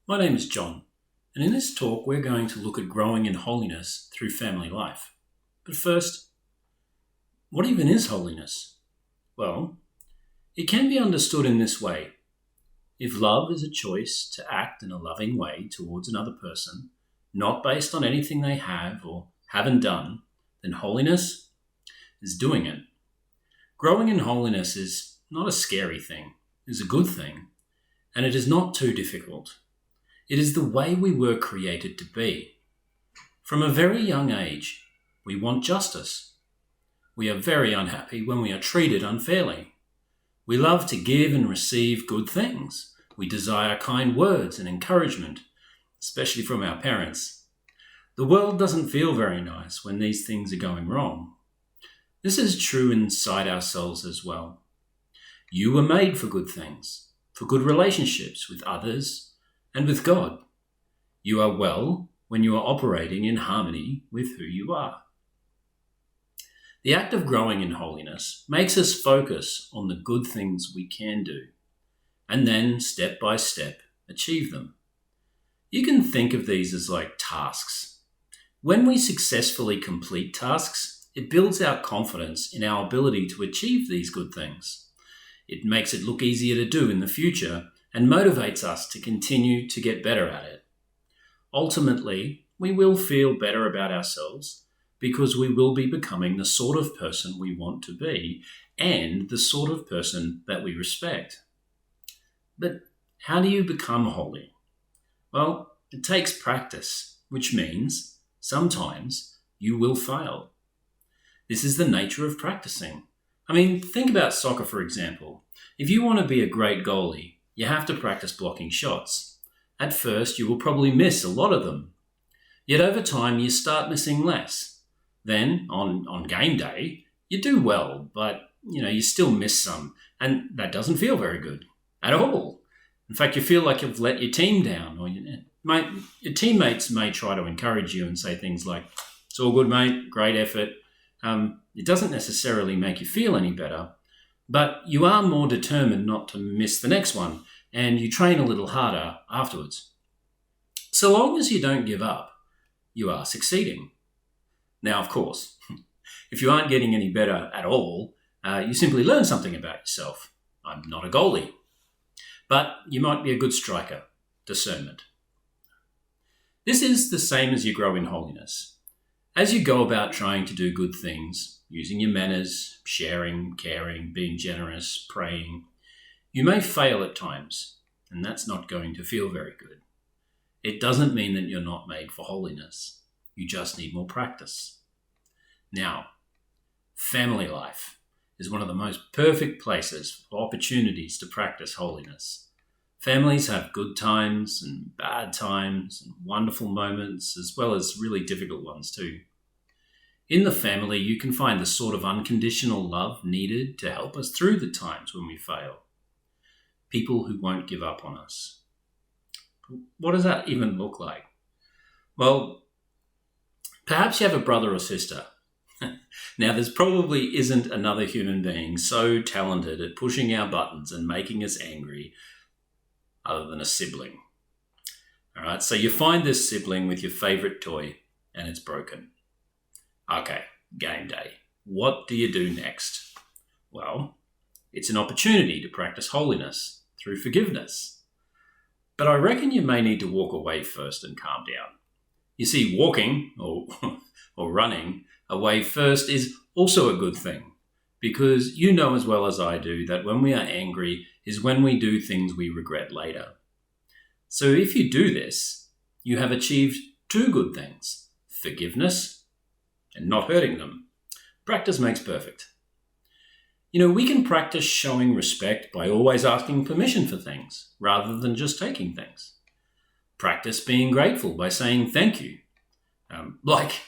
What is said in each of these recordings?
My name is John, and in this talk we're going to look at growing in holiness through family life. But first, what even is holiness? Well, it can be understood in this way. If love is a choice to act in a loving way towards another person, not based on anything they have or haven't done, then holiness is doing it. Growing in holiness is not a scary thing, it is a good thing, and it is not too difficult. It is the way we were created to be. From a very young age, we want justice. We are very unhappy when we are treated unfairly. We love to give and receive good things. We desire kind words and encouragement, especially from our parents. The world doesn't feel very nice when these things are going wrong. This is true inside ourselves as well. You were made for good things, for good relationships with others and with God. You are well when you are operating in harmony with who you are. The act of growing in holiness makes us focus on the good things we can do, and then step by step achieve them. You can think of these as like tasks. When we successfully complete tasks, it builds our confidence in our ability to achieve these good things. It makes it look easier to do in the future and motivates us to continue to get better at it. Ultimately, we will feel better about ourselves because we will be becoming the sort of person we want to be and the sort of person that we respect. But how do you become holy? Well, it takes practice, which means sometimes you will fail. This is the nature of practicing. Think about soccer, for example. If you want to be a great goalie, you have to practice blocking shots. At first, you will probably miss a lot of them. Yet over time, you start missing less. Then, on game day, you do well, but you still miss some, and that doesn't feel very good at all. In fact, you feel like you've let your team down, or your teammates may try to encourage you and say things like, "It's all good, mate, great effort." It doesn't necessarily make you feel any better, but you are more determined not to miss the next one, and you train a little harder afterwards. So long as you don't give up, you are succeeding. Now, of course, if you aren't getting any better at all, you simply learn something about yourself. I'm not a goalie, but you might be a good striker. Discernment. This is the same as you grow in holiness. As you go about trying to do good things, using your manners, sharing, caring, being generous, praying, you may fail at times, and that's not going to feel very good. It doesn't mean that you're not made for holiness. You just need more practice. Now, family life is one of the most perfect places for opportunities to practice holiness. Families have good times and bad times and wonderful moments, as well as really difficult ones too. In the family, you can find the sort of unconditional love needed to help us through the times when we fail. People who won't give up on us. What does that even look like? Well, perhaps you have a brother or sister. Now, there's probably isn't another human being so talented at pushing our buttons and making us angry other than a sibling. All right, so you find this sibling with your favorite toy and it's broken. Okay, game day. What do you do next? Well, it's an opportunity to practice holiness through forgiveness. But I reckon you may need to walk away first and calm down. You see, walking or running away first is also a good thing, because you know as well as I do that when we are angry is when we do things we regret later. So if you do this, you have achieved two good things: forgiveness and not hurting them. Practice makes perfect. We can practice showing respect by always asking permission for things rather than just taking things. Practice being grateful by saying thank you. Like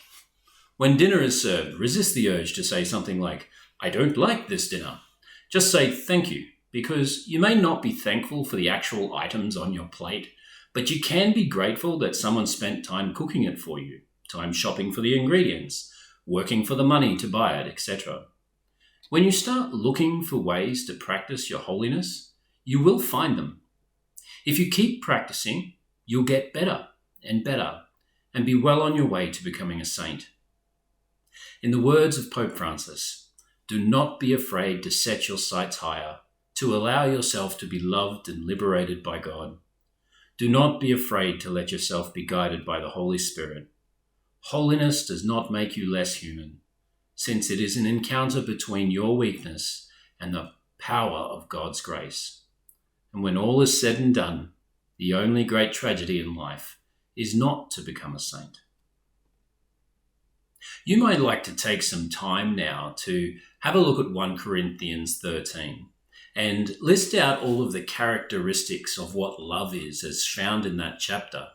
when dinner is served, resist the urge to say something like, "I don't like this dinner." Just say thank you, because you may not be thankful for the actual items on your plate, but you can be grateful that someone spent time cooking it for you, time shopping for the ingredients, working for the money to buy it, etc. When you start looking for ways to practice your holiness, you will find them. If you keep practicing, you'll get better and better and be well on your way to becoming a saint. In the words of Pope Francis, do not be afraid to set your sights higher, to allow yourself to be loved and liberated by God. Do not be afraid to let yourself be guided by the Holy Spirit. Holiness does not make you less human, since it is an encounter between your weakness and the power of God's grace. And when all is said and done, the only great tragedy in life is not to become a saint. You might like to take some time now to have a look at 1 Corinthians 13 and list out all of the characteristics of what love is as found in that chapter,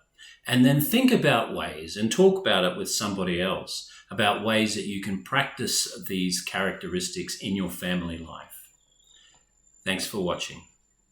and then think about ways and talk about it with somebody else, about ways that you can practice these characteristics in your family life. Thanks for watching.